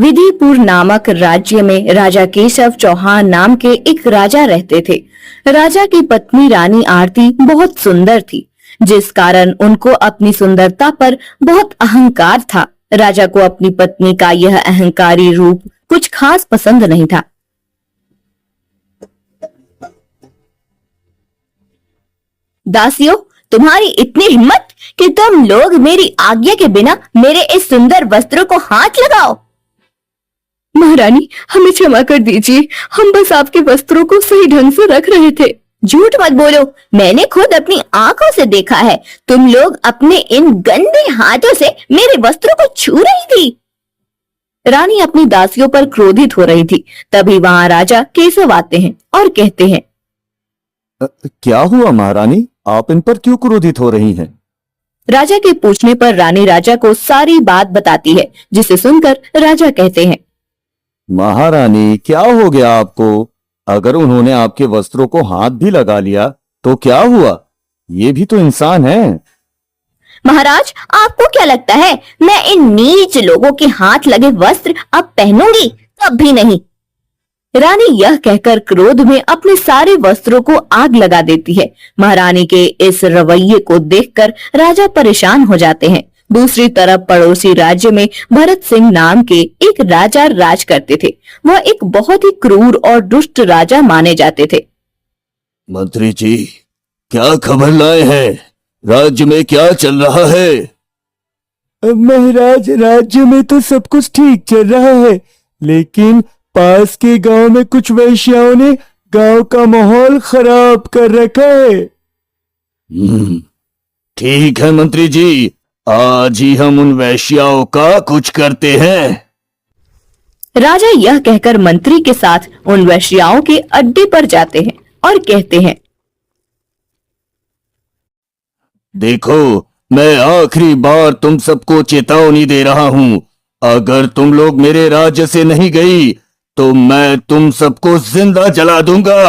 विधिपुर नामक राज्य में राजा केशव चौहान नाम के एक राजा रहते थे। राजा की पत्नी रानी आरती बहुत सुंदर थी, जिस कारण उनको अपनी सुंदरता पर बहुत अहंकार था। राजा को अपनी पत्नी का यह अहंकारी रूप कुछ खास पसंद नहीं था। दासियों, तुम्हारी इतनी हिम्मत कि तुम लोग मेरी आज्ञा के बिना मेरे इस सुंदर वस्त्रों को हाथ लगाओ। महारानी, हमें क्षमा कर दीजिए, हम बस आपके वस्त्रों को सही ढंग से रख रहे थे। झूठ मत बोलो, मैंने खुद अपनी आंखों से देखा है। तुम लोग अपने इन गंदे हाथों से मेरे वस्त्रों को छू रही थी। रानी अपनी दासियों पर क्रोधित हो रही थी। तभी वहां राजा केशव आते हैं और कहते हैं, क्या हुआ महारानी, आप इन पर क्यों क्रोधित हो रही हैं? राजा के पूछने पर रानी राजा को सारी बात बताती है, जिसे सुनकर राजा कहते हैं, महारानी, क्या हो गया आपको? अगर उन्होंने आपके वस्त्रों को हाथ भी लगा लिया तो क्या हुआ? ये भी तो इंसान है। महाराज, आपको क्या लगता है मैं इन नीच लोगों के हाथ लगे वस्त्र अब पहनूंगी? कभी नहीं। रानी यह कहकर क्रोध में अपने सारे वस्त्रों को आग लगा देती है। महारानी के इस रवैये को देखकर राजा परेशान हो जाते हैं। दूसरी तरफ पड़ोसी राज्य में भरत सिंह नाम के एक राजा राज करते थे। वह एक बहुत ही क्रूर और दुष्ट राजा माने जाते थे। मंत्री जी, क्या खबर लाए हैं? राज्य में क्या चल रहा है? महाराज, राज्य में तो सब कुछ ठीक चल रहा है, लेकिन पास के गांव में कुछ वेश्याओं ने गांव का माहौल खराब कर रखा है। ठीक है मंत्री जी, आज ही हम उन वेश्याओं का कुछ करते हैं। राजा यह कहकर मंत्री के साथ उन वेश्याओं के अड्डे पर जाते हैं और कहते हैं, देखो, मैं आखिरी बार तुम सबको चेतावनी दे रहा हूं। अगर तुम लोग मेरे राज्य से नहीं गई तो मैं तुम सबको जिंदा जला दूंगा।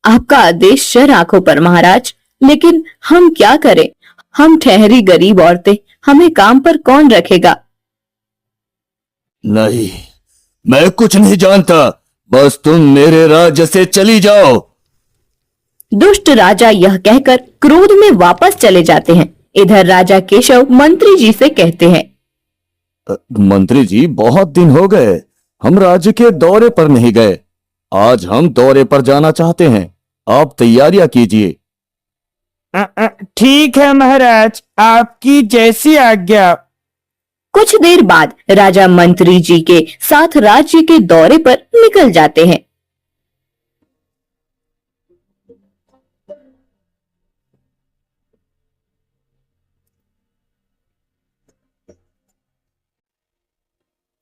आपका आदेश शर आंखों पर महाराज, लेकिन हम क्या करें? हम ठहरी गरीब औरतें, हमें काम पर कौन रखेगा? नहीं, मैं कुछ नहीं जानता, बस तुम मेरे राज्य से चली जाओ। दुष्ट राजा यह कहकर क्रोध में वापस चले जाते हैं। इधर राजा केशव मंत्री जी से कहते हैं, मंत्री जी, बहुत दिन हो गए हम राज्य के दौरे पर नहीं गए। आज हम दौरे पर जाना चाहते हैं, आप तैयारियां कीजिए। ठीक है महाराज, आपकी जैसी आज्ञा। कुछ देर बाद राजा मंत्री जी के साथ राज्य के दौरे पर निकल जाते हैं।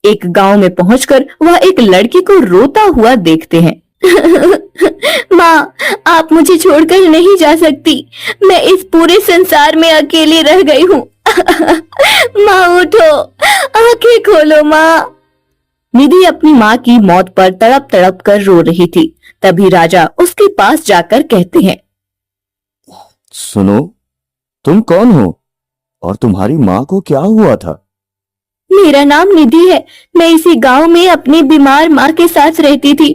एक गांव में पहुंचकर वह एक लड़की को रोता हुआ देखते हैं। माँ, आप मुझे छोड़कर नहीं जा सकती। मैं इस पूरे संसार में अकेली रह गई हूँ। माँ उठो, आंखें खोलो माँ। निधि अपनी माँ की मौत पर तड़प तड़प कर रो रही थी। तभी राजा उसके पास जाकर कहते हैं, सुनो, तुम कौन हो और तुम्हारी माँ को क्या हुआ था? मेरा नाम निधि है। मैं इसी गांव में अपनी बीमार माँ के साथ रहती थी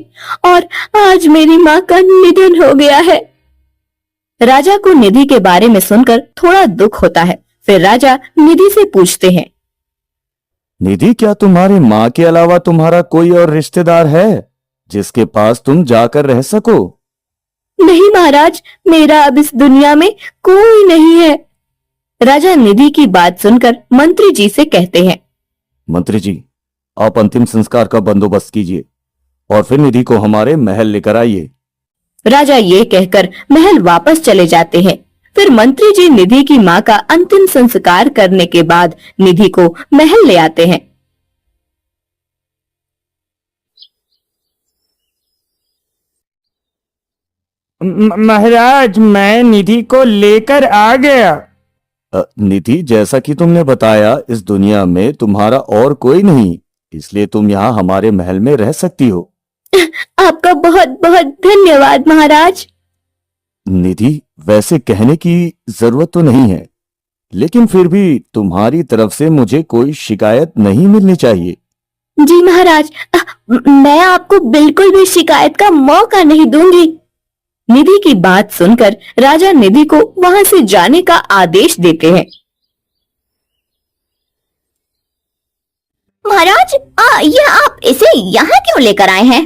और आज मेरी माँ का निधन हो गया है। राजा को निधि के बारे में सुनकर थोड़ा दुख होता है। फिर राजा निधि से पूछते हैं, निधि, क्या तुम्हारी माँ के अलावा तुम्हारा कोई और रिश्तेदार है जिसके पास तुम जाकर रह सको? नहीं महाराज, मेरा अब इस दुनिया में कोई नहीं है। राजा निधि की बात सुनकर मंत्री जी से कहते हैं, मंत्री जी, आप अंतिम संस्कार का बंदोबस्त कीजिए और फिर निधि को हमारे महल लेकर आइए। राजा ये कहकर महल वापस चले जाते हैं। फिर मंत्री जी निधि की माँ का अंतिम संस्कार करने के बाद निधि को महल ले आते हैं। महाराज, मैं निधि को लेकर आ गया। निधि, जैसा कि तुमने बताया, इस दुनिया में तुम्हारा और कोई नहीं, इसलिए तुम यहाँ हमारे महल में रह सकती हो। आपका बहुत बहुत धन्यवाद महाराज। निधि, वैसे कहने की जरूरत तो नहीं है, लेकिन फिर भी तुम्हारी तरफ से मुझे कोई शिकायत नहीं मिलनी चाहिए। जी महाराज, मैं आपको बिल्कुल भी शिकायत का मौका नहीं दूंगी। निधि की बात सुनकर राजा निधि को वहां से जाने का आदेश देते हैं। महाराज, ये आप इसे यहाँ क्यों लेकर आए हैं?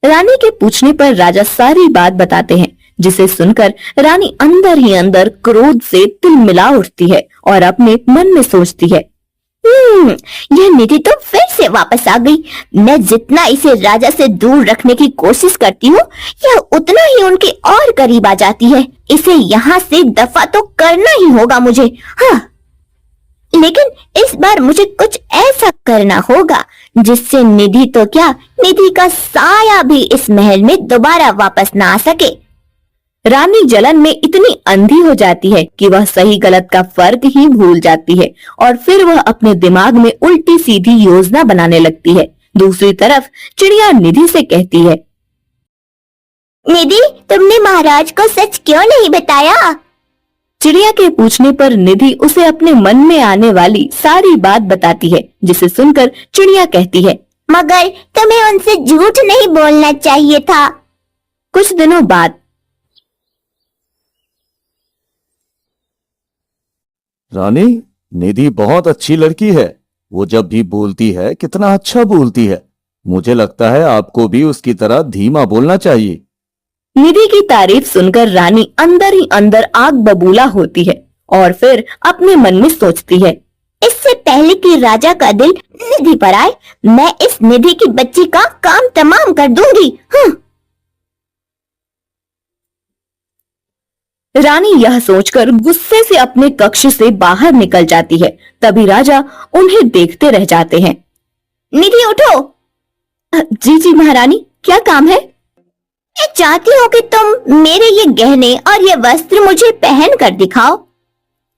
रानी के पूछने पर राजा सारी बात बताते हैं, जिसे सुनकर रानी अंदर ही अंदर क्रोध से तिलमिला उठती है और अपने मन में सोचती है, यह निधि तो फिर से वापस आ गई। मैं जितना इसे राजा से दूर रखने की कोशिश करती हूँ, यह उतना ही उनके और करीब आ जाती है। इसे यहाँ से दफा तो करना ही होगा मुझे। हाँ, लेकिन इस बार मुझे कुछ ऐसा करना होगा जिससे निधि तो क्या, निधि का साया भी इस महल में दोबारा वापस ना आ सके। रानी जलन में इतनी अंधी हो जाती है कि वह सही गलत का फर्क ही भूल जाती है और फिर वह अपने दिमाग में उल्टी सीधी योजना बनाने लगती है। दूसरी तरफ चिड़िया निधि से कहती है, निधि, तुमने महाराज को सच क्यों नहीं बताया? चिड़िया के पूछने पर निधि उसे अपने मन में आने वाली सारी बात बताती है, जिसे सुनकर चिड़िया कहती है, मगर तुम्हें उनसे झूठ नहीं बोलना चाहिए था। कुछ दिनों बाद रानी, निधि बहुत अच्छी लड़की है। वो जब भी बोलती है कितना अच्छा बोलती है। मुझे लगता है आपको भी उसकी तरह धीमा बोलना चाहिए। निधि की तारीफ सुनकर रानी अंदर ही अंदर आग बबूला होती है और फिर अपने मन में सोचती है, इससे पहले कि राजा का दिल निधि पर आए, मैं इस निधि की बच्ची का काम तमाम कर दूंगी। रानी यह सोचकर गुस्से से अपने कक्ष से बाहर निकल जाती है। तभी राजा उन्हें देखते रह जाते हैं। निधि, उठो। जी जी महारानी, क्या काम है? मैं चाहती हूँ कि तुम मेरे ये गहने और ये वस्त्र मुझे पहन कर दिखाओ।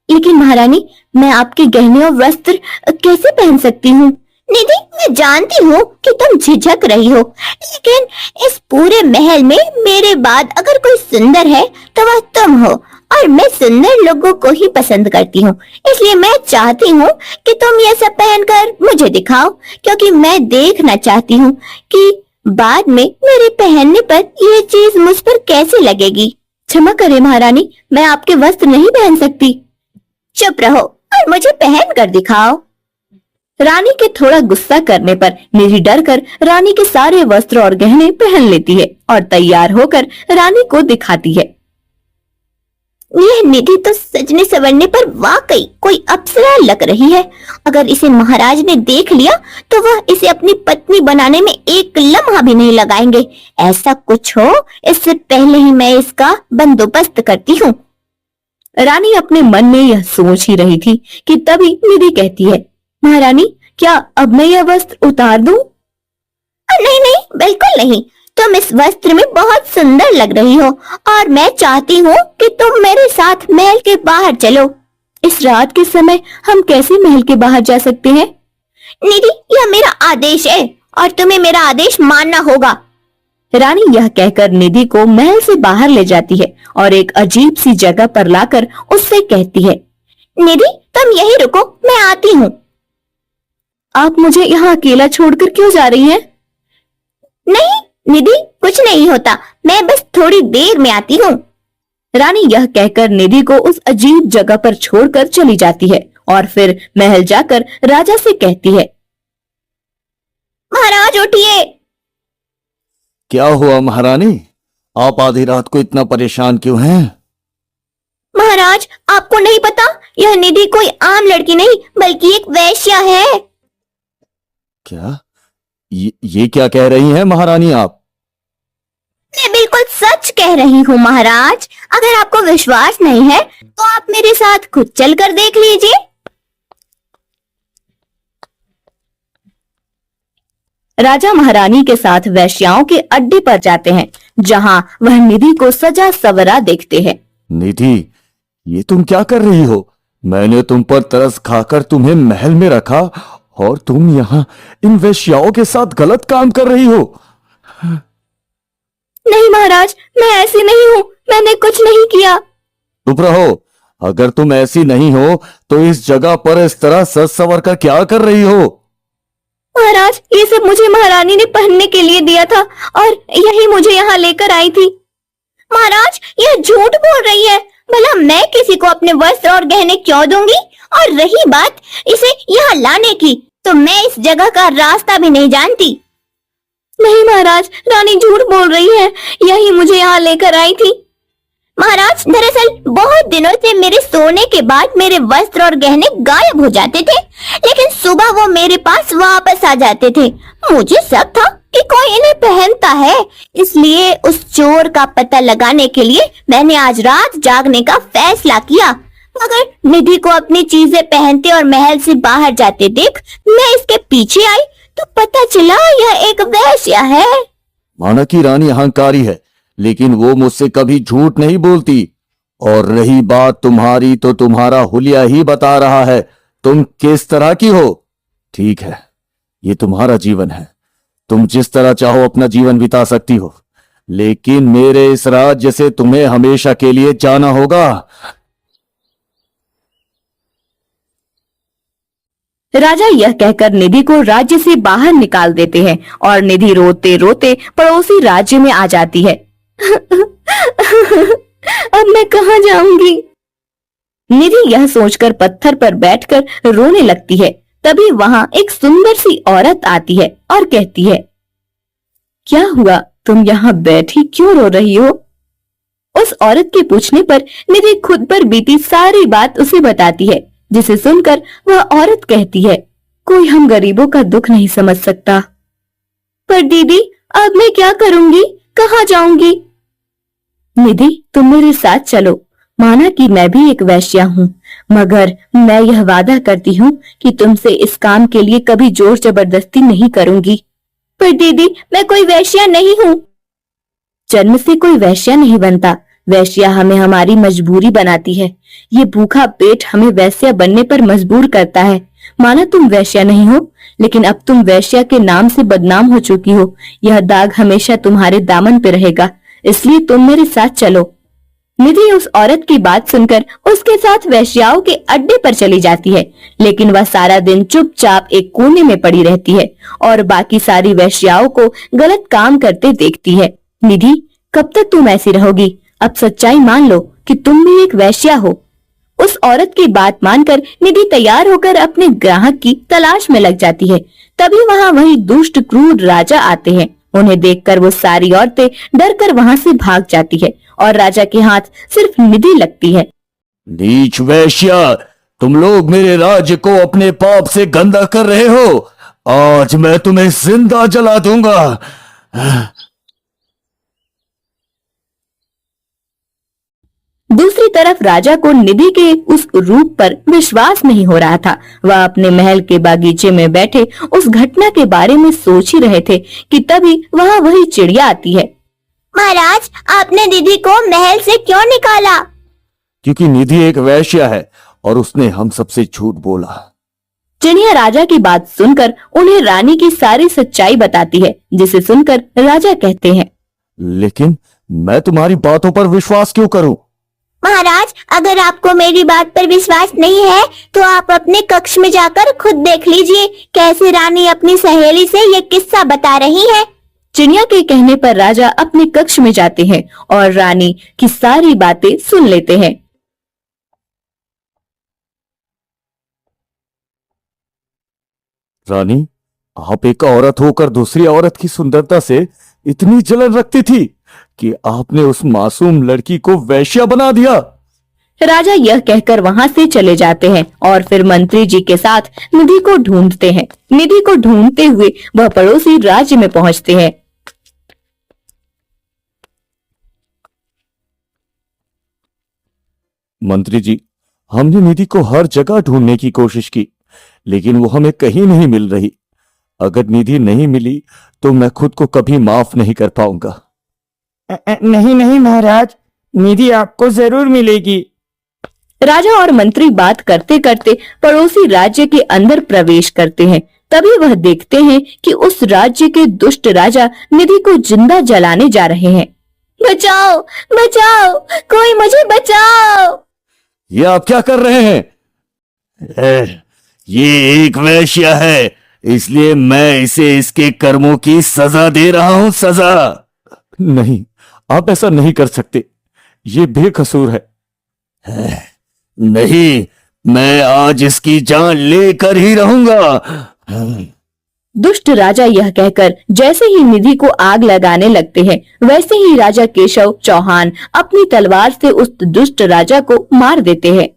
लेकिन महारानी, मैं आपके गहने और वस्त्र कैसे पहन सकती हूँ? निधि, मैं जानती हूँ कि तुम झिझक रही हो, लेकिन इस पूरे महल में मेरे बाद अगर कोई सुंदर है तो वह तुम हो, और मैं सुंदर लोगों को ही पसंद करती हूँ। इसलिए मैं चाहती हूँ कि तुम ये सब पहनकर मुझे दिखाओ, क्योंकि मैं देखना चाहती हूँ कि बाद में मेरे पहनने पर ये चीज मुझ पर कैसे लगेगी। क्षमा करें महारानी, मैं आपके वस्त्र नहीं पहन सकती। चुप रहो और मुझे पहन कर दिखाओ। रानी के थोड़ा गुस्सा करने पर निधि डरकर रानी के सारे वस्त्र और गहने पहन लेती है और तैयार होकर रानी को दिखाती है। यह निधि तो सजने संवरने पर वाकई कोई अप्सरा लग रही है। अगर इसे महाराज ने देख लिया तो वह इसे अपनी पत्नी बनाने में एक लम्हा भी नहीं लगाएंगे। ऐसा कुछ हो, इससे पहले ही मैं इसका बंदोबस्त करती हूँ। रानी अपने मन में यह सोच ही रही थी कि तभी निधि कहती है, महारानी, क्या अब मैं यह वस्त्र उतार दूं? नहीं नहीं, बिल्कुल नहीं। तुम इस वस्त्र में बहुत सुंदर लग रही हो और मैं चाहती हूँ कि तुम मेरे साथ महल के बाहर चलो। इस रात के समय हम कैसे महल के बाहर जा सकते हैं? निधि, यह मेरा आदेश है और तुम्हें मेरा आदेश मानना होगा। रानी यह कहकर निधि को महल से बाहर ले जाती है और एक अजीब सी जगह पर लाकर उससे कहती है, निधि, तुम यहीं रुको, मैं आती हूँ। आप मुझे यहाँ अकेला छोड़कर क्यों जा रही हैं? नहीं निधि, कुछ नहीं होता, मैं बस थोड़ी देर में आती हूँ। रानी यह कहकर निधि को उस अजीब जगह पर छोड़कर चली जाती है और फिर महल जाकर राजा से कहती है, महाराज उठिए। क्या हुआ महारानी? आप आधी रात को इतना परेशान क्यों हैं? महाराज, आपको नहीं पता, यह निधि कोई आम लड़की नहीं बल्कि एक वेश्या है। क्या? ये क्या कह रही हैं महारानी आप? मैं बिल्कुल सच कह रही हूँ महाराज। अगर आपको विश्वास नहीं है तो आप मेरे साथ खुद चलकर देख लीजिए। राजा महारानी के साथ वेश्याओं के अड्डे पर जाते हैं, जहाँ वह निधि को सजा सवरा देखते हैं। निधि, ये तुम क्या कर रही हो? मैंने तुम पर तरस खाकर तुम्हें महल में रखा और तुम यहाँ इन वेश्याओं के साथ गलत काम कर रही हो। नहीं महाराज, मैं ऐसी नहीं हूँ, मैंने कुछ नहीं किया। चुप रहो, अगर तुम ऐसी नहीं हो तो इस जगह पर इस तरह सज संवर कर क्या कर रही हो? महाराज, ये सब मुझे महारानी ने पहनने के लिए दिया था और यही मुझे यहाँ लेकर आई थी। महाराज, यह झूठ बोल रही है। भला मैं किसी को अपने वस्त्र और गहने क्यों दूंगी? और रही बात इसे यहाँ लाने की, तो मैं इस जगह का रास्ता भी नहीं जानती। नहीं महाराज, रानी झूठ बोल रही है, यही मुझे यहाँ लेकर आई थी। महाराज, दरअसल बहुत दिनों से मेरे सोने के बाद मेरे वस्त्र और गहने गायब हो जाते थे, लेकिन सुबह वो मेरे पास वापस आ जाते थे। मुझे शक था कि कोई इन्हें पहनता है, इसलिए उस चोर का पता लगाने के लिए मैंने आज रात जागने का फैसला किया। मगर निधि को अपनी चीजें पहनते और महल से बाहर जाते देख मैं इसके पीछे आई तो पता चला यह एक वेश्या है। माना कि रानी अहंकारी है, लेकिन वो मुझसे कभी झूठ नहीं बोलती। और रही बात तुम्हारी, तो तुम्हारा हुलिया ही बता रहा है तुम किस तरह की हो। ठीक है, ये तुम्हारा जीवन है, तुम जिस तरह चाहो अपना जीवन बिता सकती हो, लेकिन मेरे इस राज्य से तुम्हें हमेशा के लिए जाना होगा। राजा यह कहकर निधि को राज्य से बाहर निकाल देते हैं और निधि रोते रोते पड़ोसी राज्य में आ जाती है। अब मैं कहाँ जाऊंगी? निधि यह सोचकर पत्थर पर बैठकर रोने लगती है। तभी वहां एक सुंदर सी औरत आती है और कहती है, क्या हुआ, तुम यहाँ बैठी क्यों रो रही हो? उस औरत के पूछने पर निधि खुद पर बीती सारी बात उसे बताती है, जिसे सुनकर वह औरत कहती है, कोई हम गरीबों का दुख नहीं समझ सकता। पर दीदी, अब मैं क्या करूंगी, कहाँ जाऊंगी? निधि, तुम मेरे साथ चलो। माना कि मैं भी एक वेश्या हूँ, मगर मैं यह वादा करती हूँ कि तुमसे इस काम के लिए कभी जोर जबरदस्ती नहीं करूंगी। पर दीदी, मैं कोई वेश्या नहीं हूँ। जन्म से कोई वेश्या नहीं बनता, वेश्या हमें हमारी मजबूरी बनाती है। ये भूखा पेट हमें वेश्या बनने पर मजबूर करता है। माना तुम वेश्या नहीं हो, लेकिन अब तुम वेश्या के नाम से बदनाम हो चुकी हो। यह दाग हमेशा तुम्हारे दामन पे रहेगा, इसलिए तुम मेरे साथ चलो। निधि उस औरत की बात सुनकर उसके साथ वेश्याओं के अड्डे पर चली जाती है, लेकिन वह सारा दिन चुपचाप एक कोने में पड़ी रहती है और बाकी सारी वेश्याओं को गलत काम करते देखती है। निधि, कब तक तुम ऐसी रहोगी? अब सच्चाई मान लो कि तुम भी एक वेश्या हो। उस औरत की बात मानकर निधि तैयार होकर अपने ग्राहक की तलाश में लग जाती है। तभी वहाँ वही दुष्ट क्रूर राजा आते हैं। उन्हें देखकर वो सारी औरतें डरकर वहाँ से भाग जाती है और राजा के हाथ सिर्फ निधि लगती है। नीच वेश्या, तुम लोग मेरे राज्य को अपने पाप से गंदा कर रहे हो। आज मैं तुम्हें जिंदा जला दूंगा। दूसरी तरफ राजा को निधि के उस रूप पर विश्वास नहीं हो रहा था। वह अपने महल के बागीचे में बैठे उस घटना के बारे में सोच ही रहे थे कि तभी वहाँ वही चिड़िया आती है। महाराज, आपने निधि को महल से क्यों निकाला? क्योंकि निधि एक वेश्या है और उसने हम सबसे झूठ बोला। चिड़िया राजा की बात सुनकर उन्हें रानी की सारी सच्चाई बताती है, जिसे सुनकर राजा कहते हैं, लेकिन मैं तुम्हारी बातों पर विश्वास क्यों करूं? महाराज, अगर आपको मेरी बात पर विश्वास नहीं है तो आप अपने कक्ष में जाकर खुद देख लीजिए कैसे रानी अपनी सहेली से ये किस्सा बता रही है। चिड़िया के कहने पर राजा अपने कक्ष में जाते हैं और रानी की सारी बातें सुन लेते हैं। रानी, आप एक औरत होकर दूसरी औरत की सुंदरता से इतनी जलन रखती थी कि आपने उस मासूम लड़की को वेश्या बना दिया। राजा यह कहकर वहां से चले जाते हैं और फिर मंत्री जी के साथ निधि को ढूंढते हैं। निधि को ढूंढते हुए वह पड़ोसी राज्य में पहुंचते हैं। मंत्री जी, हमने निधि को हर जगह ढूंढने की कोशिश की, लेकिन वो हमें कहीं नहीं मिल रही। अगर निधि नहीं मिली तो मैं खुद को कभी माफ नहीं कर पाऊंगा। नहीं नहीं महाराज, निधि आपको जरूर मिलेगी। राजा और मंत्री बात करते करते पड़ोसी राज्य के अंदर प्रवेश करते हैं। तभी वह देखते हैं कि उस राज्य के दुष्ट राजा निधि को जिंदा जलाने जा रहे हैं। बचाओ, बचाओ, कोई मुझे बचाओ। ये आप क्या कर रहे हैं? ये एक वेश्या है, इसलिए मैं इसे इसके कर्मों की सजा दे रहा हूं, सजा। नहीं, आप ऐसा नहीं कर सकते, ये बेकसूर है। नहीं, मैं आज इसकी जान लेकर ही रहूंगा। दुष्ट राजा यह कहकर जैसे ही निधि को आग लगाने लगते हैं, वैसे ही राजा केशव चौहान अपनी तलवार से उस दुष्ट राजा को मार देते हैं।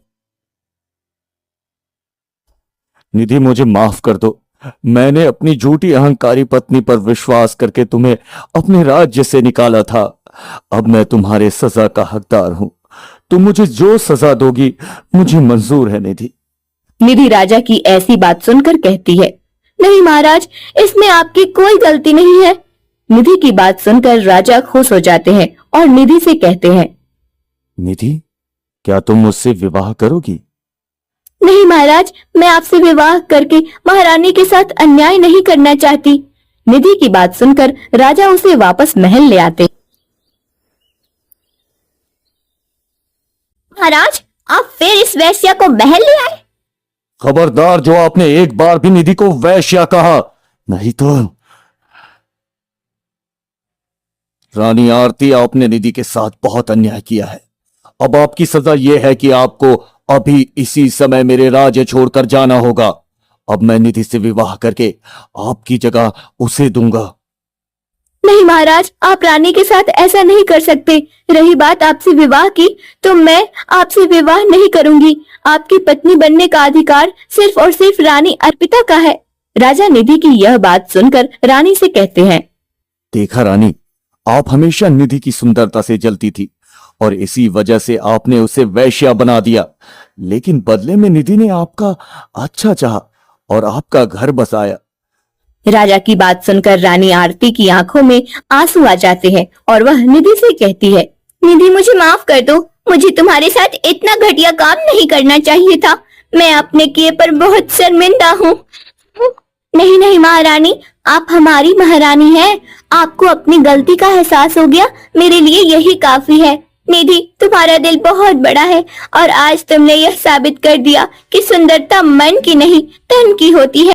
निधि, मुझे माफ कर दो। मैंने अपनी झूठी अहंकारी पत्नी पर विश्वास करके तुम्हें अपने राज्य से निकाला था। अब मैं तुम्हारे सजा का हकदार हूं। तुम मुझे जो सजा दोगी मुझे मंजूर है निधि। निधि राजा की ऐसी बात सुनकर कहती है, नहीं महाराज, इसमें आपकी कोई गलती नहीं है। निधि की बात सुनकर राजा खुश हो जाते हैं और निधि से कहते हैं, निधि, क्या तुम मुझसे विवाह करोगी? नहीं महाराज, मैं आपसे विवाह करके महारानी के साथ अन्याय नहीं करना चाहती। निधि की बात सुनकर राजा उसे वापस महल ले आते। महाराज, आप फिर इस वेश्या को महल ले आए? खबरदार, जो आपने एक बार भी निधि को वैश्या कहा, नहीं तो। रानी आरती, आपने निधि के साथ बहुत अन्याय किया है। अब आपकी सजा यह है कि आपको अभी इसी समय मेरे राज्य छोड़कर जाना होगा। अब मैं निधि से विवाह करके आपकी जगह उसे दूंगा। नहीं महाराज, आप रानी के साथ ऐसा नहीं कर सकते। रही बात आपसे विवाह की, तो मैं आपसे विवाह नहीं करूंगी। आपकी पत्नी बनने का अधिकार सिर्फ और सिर्फ रानी अर्पिता का है। राजा निधि की यह बात सुनकर रानी से कहते हैं, देखा रानी, आप हमेशा निधि की सुंदरता से जलती थी और इसी वजह से आपने उसे वैश्या बना दिया। लेकिन बदले में निधि ने आपका अच्छा चाहा और आपका घर बसाया। राजा की बात सुनकर रानी आरती की आंखों में आंसू आ जाते हैं और वह निधि से कहती है, निधि, मुझे माफ कर दो। मुझे तुम्हारे साथ इतना घटिया काम नहीं करना चाहिए था। मैं अपने किए पर बहुत शर्मिंदा हूँ। नहीं नहीं महारानी, आप हमारी महारानी हैं। आपको अपनी गलती का एहसास हो गया, मेरे लिए यही काफी है। निधि, तुम्हारा दिल बहुत बड़ा है और आज तुमने यह साबित कर दिया कि सुंदरता मन की नहीं तन की होती है।